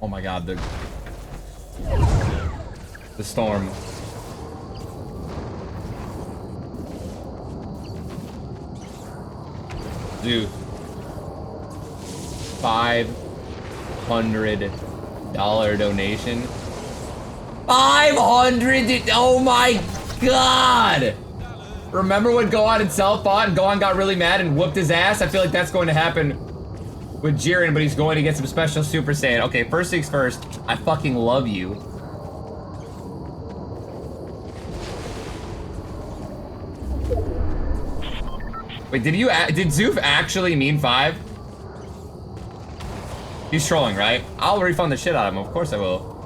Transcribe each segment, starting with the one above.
Oh my god, the storm. Dude. $500 donation. 500. Oh my god. Remember when Gohan and Cell fought and Gohan got really mad and whooped his ass? I feel like that's going to happen with Jiren, but he's going to get some special Super Saiyan. Okay, first things first, I fucking love you. Wait, did Zoof actually mean 5? He's trolling, right? I'll refund the shit out of him, of course I will.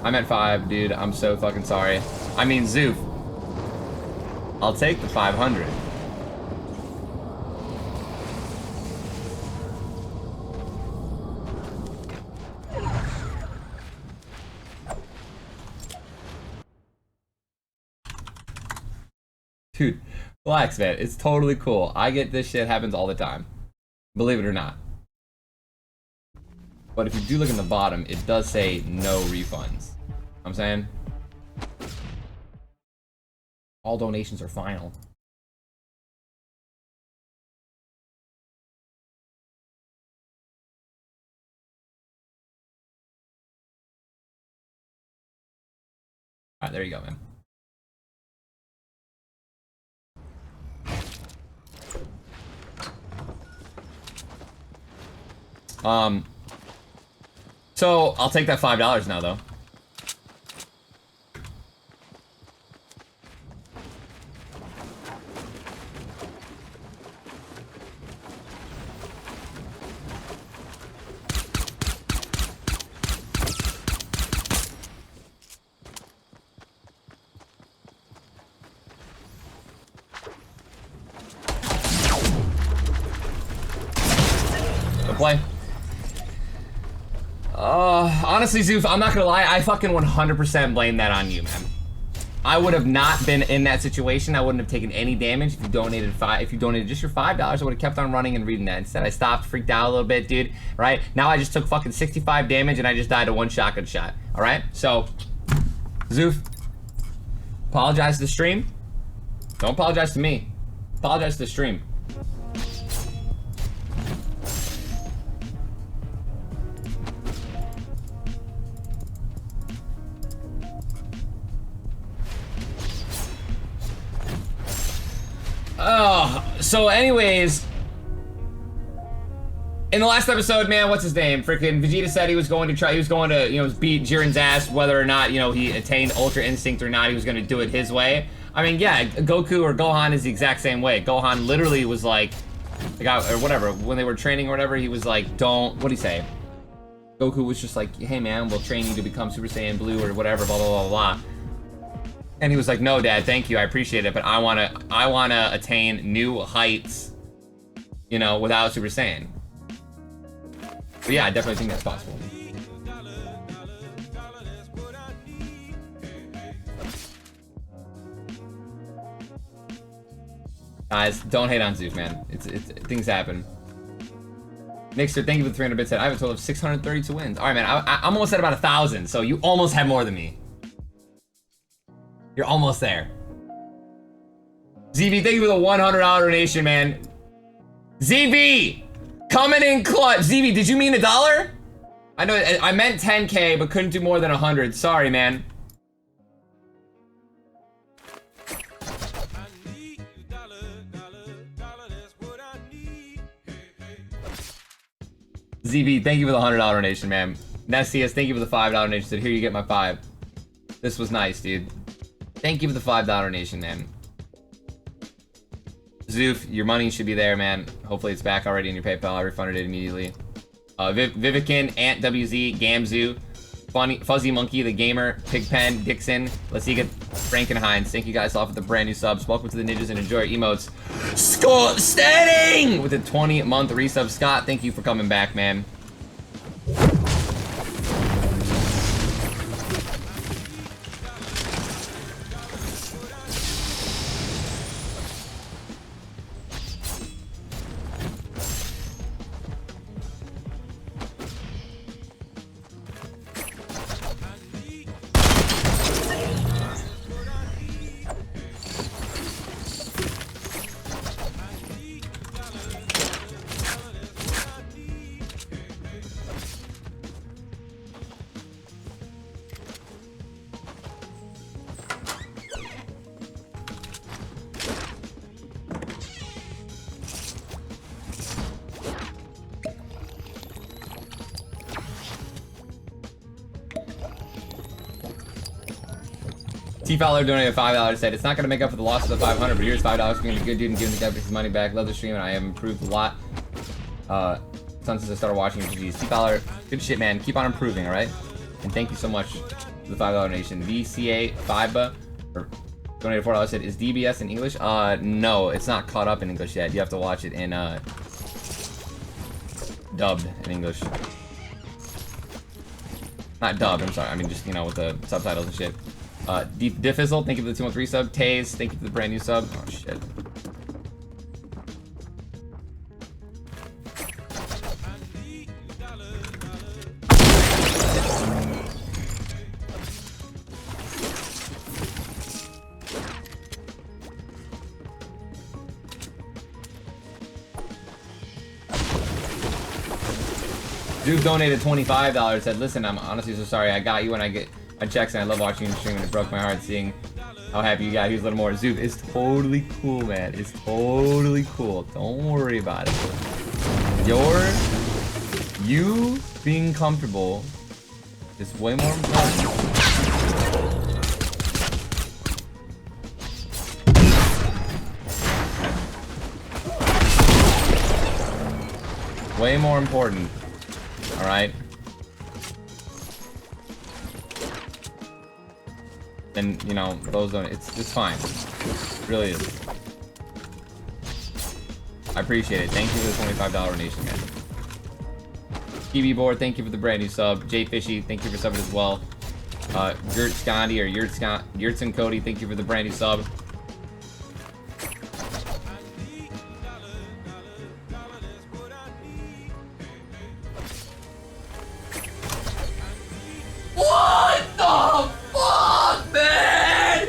I meant 5, dude. I'm so fucking sorry. I mean, Zoof. I'll take the 500. Dude, relax, man. It's totally cool. I get this shit happens all the time. Believe it or not. But if you do look in the bottom, it does say no refunds. I'm saying all donations are final. All right, there you go, man. So I'll take that $5 now, though. Go play. Honestly, Zoof, I'm not gonna lie, I fucking 100% blame that on you, man. I would have not been in that situation. I wouldn't have taken any damage if you donated just your $5, I would have kept on running and reading that. Instead, I stopped, freaked out a little bit, dude, right? Now I just took fucking 65 damage and I just died to 1 shotgun shot, all right? So, Zoof, apologize to the stream. Don't apologize to me. Apologize to the stream. Oh, so anyways, in the last episode, man, what's his name? Freaking Vegeta said he was going to, you know, beat Jiren's ass, whether or not, you know, he attained Ultra Instinct or not, he was going to do it his way. I mean, yeah, Goku or Gohan is the exact same way. Gohan literally was like, or whatever, when they were training or whatever, he was like, what'd he say? Goku was just like, hey man, we'll train you to become Super Saiyan Blue or whatever, blah, blah, blah, blah. And he was like, no, Dad, thank you, I appreciate it, but I wanna attain new heights, you know, without Super Saiyan. But yeah, I definitely think that's possible. Guys, don't hate on Zoof, man. Things happen. Nixter, thank you for the 300 bits. I have a total of 632 wins. All right, man, I'm almost at about 1,000, so you almost have more than me. You're almost there. ZB, thank you for the $100 donation, man. ZB, coming in clutch. ZB, did you mean $1? I know I meant 10K, but couldn't do more than 100. Sorry, man. ZB, thank you for the $100 donation, man. Nestius, thank you for the $5 donation. So here you get my 5. This was nice, dude. Thank you for the $5 donation, man. Zoof, your money should be there, man. Hopefully it's back already in your PayPal. I refunded it immediately. Vivican, Ant WZ, Gamzu, Fuzzy Monkey, the Gamer, Pigpen, Dixon, Lasiga, Frankenheinz. Thank you guys all for the brand new subs. Welcome to the ninjas and enjoy your emotes. Scott Standing with a 20-month resub. Scott, thank you for coming back, man. T Fowler donated $5. Said it's not gonna make up for the loss of the 500, but here's $5 for being a good dude and giving the guy his money back. Love the stream and I have improved a lot. Since I started watching GG's. T Fowler, good shit, man. Keep on improving, all right? And thank you so much for the $5 donation. VCA Fiba donated $4. Said is DBS in English? No, it's not caught up in English yet. You have to watch it in dubbed in English. Not dubbed, I'm sorry. I mean, just, you know, with the subtitles and shit. Diffizzle, thank you for the 213 sub. Taze, thank you for the brand new sub. Oh, shit. Dude donated $25. Said, listen, I'm honestly so sorry. I got you when I get my checks, and I love watching you stream, and it broke my heart seeing how happy you got. Here's a little more. Zoof, it's totally cool, man. It's totally cool. Don't worry about it. You being comfortable is way more important. Way more important. All right. And you know, those don't. It's fine. It really is. I appreciate it. Thank you for the $25 donation, man. TV Board, thank you for the brand new sub. Jay Fishy, thank you for subbing as well. Yurt Scondi or Yurtson Cody, thank you for the brand new sub. What the fuck, man?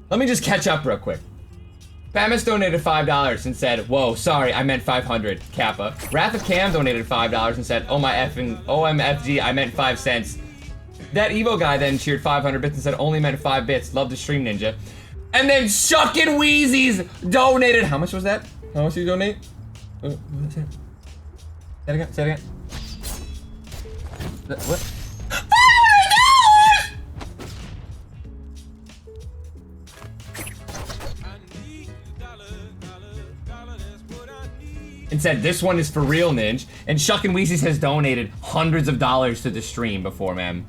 Let me just catch up real quick. Famus donated $5 and said, whoa, sorry, I meant 500, Kappa. RATHOFCAM donated $5 and said, oh my effing, OMFG, I meant 5 cents. That Evo guy then cheered 500 bits and said, only meant 5 bits, love the stream, Ninja. And then Shuckin' Wheezy's donated, how much was that? How much did you donate? Say it again, say it again. What? And said, this one is for real, Ninja. And Shuckin' Weezy's has donated hundreds of dollars to the stream before, man.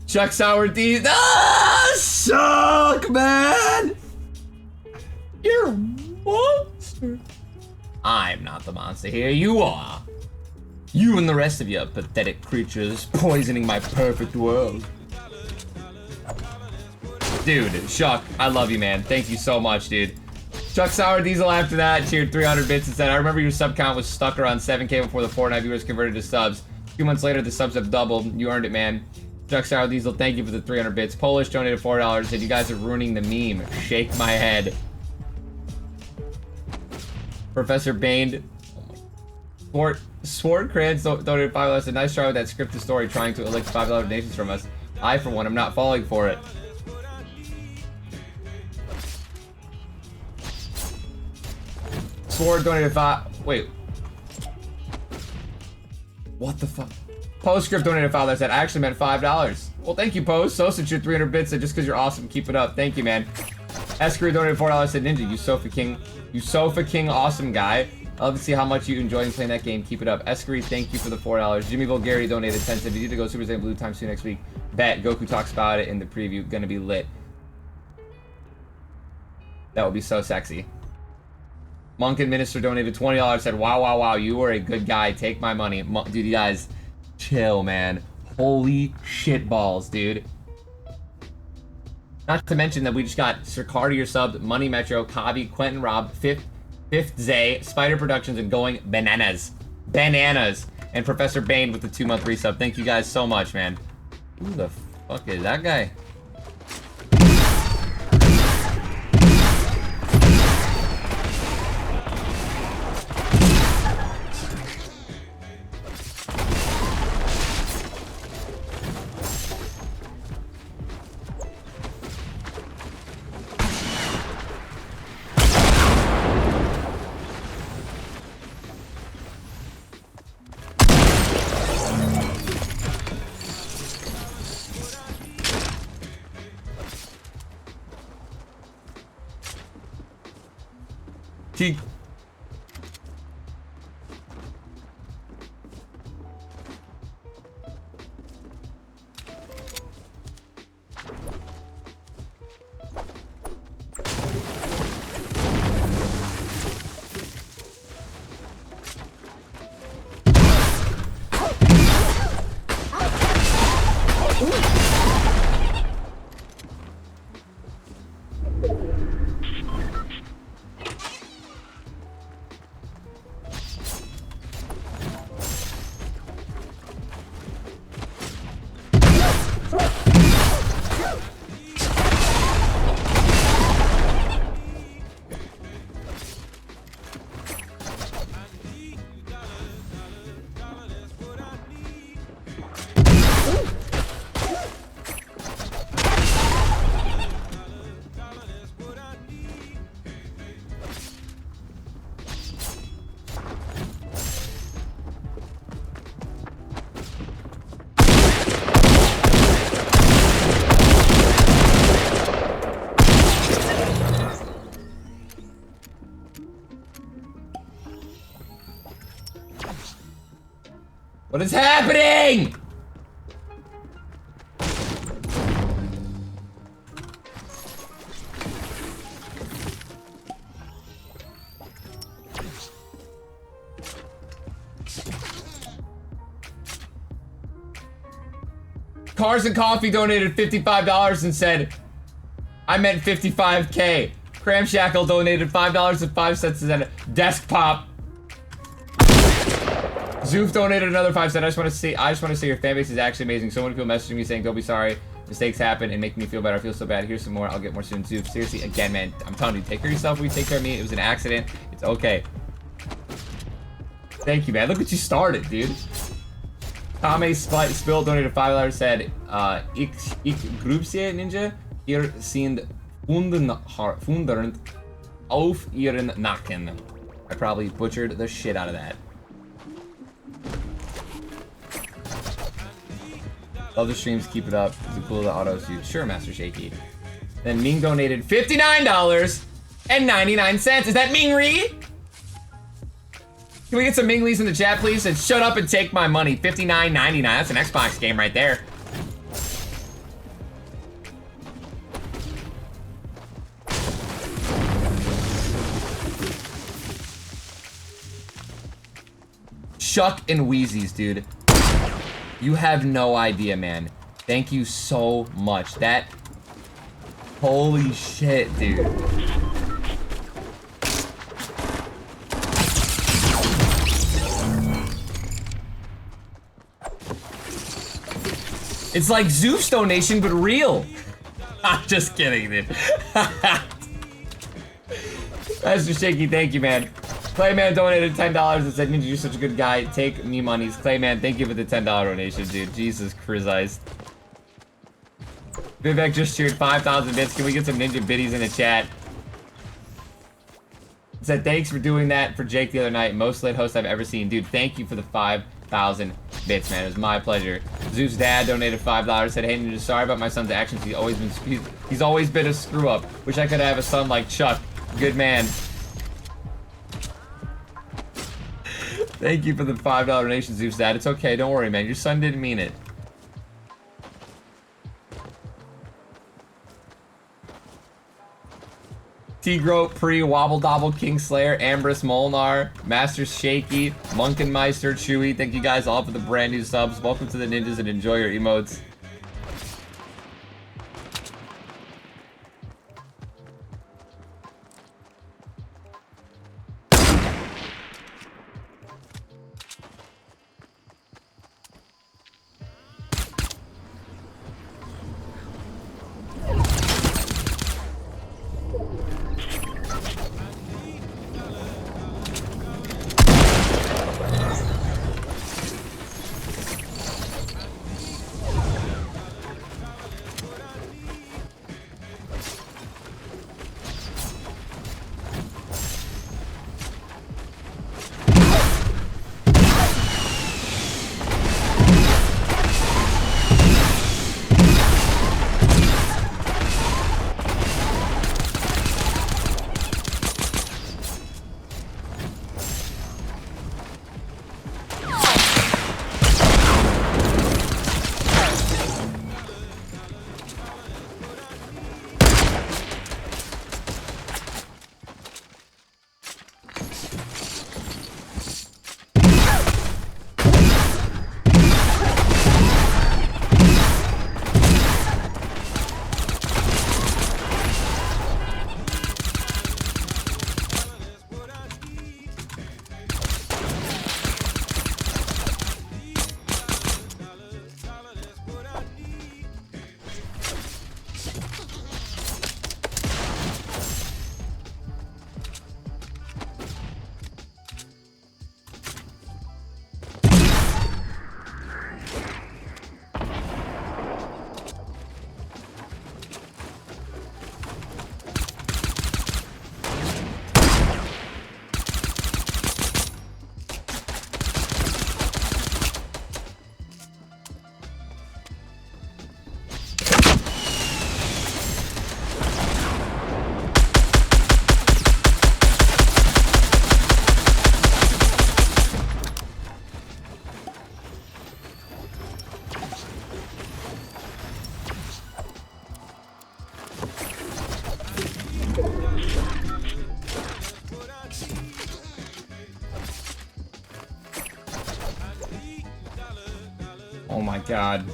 Chuck Sour D. Ah, suck, man. You're a monster. I'm not the monster here, you are. You and the rest of you pathetic creatures poisoning my perfect world. Dude, Chuck, I love you, man. Thank you so much, dude. Chuck Sour Diesel after that cheered 300 bits and said, I remember your sub count was stuck around 7K before the Fortnite viewers converted to subs. 2 months later, the subs have doubled. You earned it, man. Chuck Sour Diesel, thank you for the 300 bits. Polish donated $4. Said, you guys are ruining the meme. Shake my head. Professor Bane, Sword Crans donated $5. A nice try with that scripted story trying to elect $5 donations from us. I, for one, am not falling for it. Sword donated 5. Wait. What the fuck? Postscript donated $5. Said, I actually meant $5. Well, thank you, Post. SOSA your 300 bits. Said, just because you're awesome, keep it up. Thank you, man. Escrew donated $4. Said, Ninja, you Sofa King. You Sofa King awesome guy. I love to see how much you enjoy playing that game. Keep it up. Escrew, thank you for the $4. Jimmy Vulgari donated 10 cents. You need to go Super Saiyan Blue time soon next week. Bet. Goku talks about it in the preview. Gonna be lit. That would be so sexy. Monk and Minister donated $20, said, wow, wow, wow, you were a good guy. Take my money. Dude, you guys, chill, man. Holy shit balls, dude. Not to mention that we just got Sir Cartier subbed, Money Metro, Kabi, Quentin Rob, Fifth Zay, Spider Productions, and Going Bananas. Bananas. And Professor Bane with the 2-month resub. Thank you guys so much, man. Who the fuck is that guy? He... What is happening? CARSANDCOFFEE donated $55 and said, I meant 55K. CRAMSHACKLE donated $5.05 and said, desk pop. Zoof donated another 5 cents. I just want to say your fan base is actually amazing. So many people messaging me saying, don't be sorry. Mistakes happen and make me feel better. I feel so bad. Here's some more. I'll get more soon. Zoof, seriously, again, man. I'm telling you, take care of yourself. We take care of me. It was an accident. It's okay. Thank you, man. Look what you started, dude. KAMELSPIELTLOL donated $5. Said, ich grüße Ninja. Ihr sind wundernd auf ihren Nacken. I probably butchered the shit out of that. Love the streams, keep it up. Is it cool the auto suit? Sure, Master Shaky. Then Ming donated $59.99. Is that Ming Ree? Can we get some Ming Lees in the chat, please? And shut up and take my money. $59.99. That's an Xbox game right there. Chuck and Wheezy's, dude. You have no idea, man. Thank you so much. That... Holy shit, dude. It's like Zeus donation, but real. I'm just kidding, dude. Master Shaky, thank you, man. Clayman donated $10 and said, Ninja, you're such a good guy. Take me monies. Clayman, thank you for the $10 donation, dude. Jesus Christ. Vivek just cheered 5,000 bits. Can we get some Ninja biddies in the chat? Said, thanks for doing that for Jake the other night. Most lit host I've ever seen. Dude, thank you for the 5,000 bits, man. It was my pleasure. ZOOFSDAD donated $5. Said, hey, Ninja, sorry about my son's actions. He's always been a screw up. Wish I could have a son like Chuck. Good man. Thank you for the $5 donation, ZOOFSDAD. It's okay, don't worry, man. Your son didn't mean it. T-Groat, Pre, Wobble Dobble, Kingslayer, Ambrose, Molnar, Master Shaky, Munkenmeister, Chewy. Thank you guys all for the brand new subs. Welcome to the ninjas and enjoy your emotes. Oh my god.